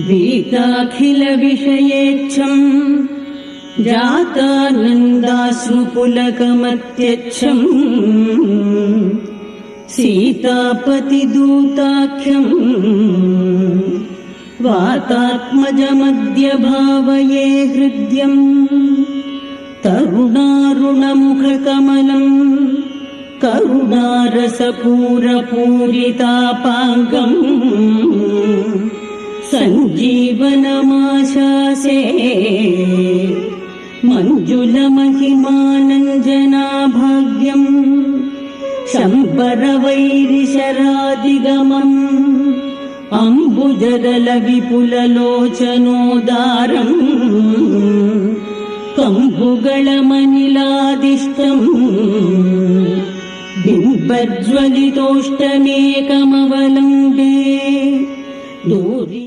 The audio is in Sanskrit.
वीताखिलविषयेच्छम् जातानन्दाश्रुपुलकमत्यच्छम् सीतापतिदूताख्यम् वातात्मजमद्य भावये हृद्यम् तरुणारुणमुखकमलम् करुणारसपूरपूरितापाङ्गम् सञ्जीवनमाशासे मञ्जुलमहिमानञ्जनाभाग्यम् शम्बरवैरिशरादिगमम् अम्बुजदलविपुललोचनोदारम् कम्बुगळमनिलादिष्टम् बिम्बज्वलितोष्टमेकमवलम्बे दूरी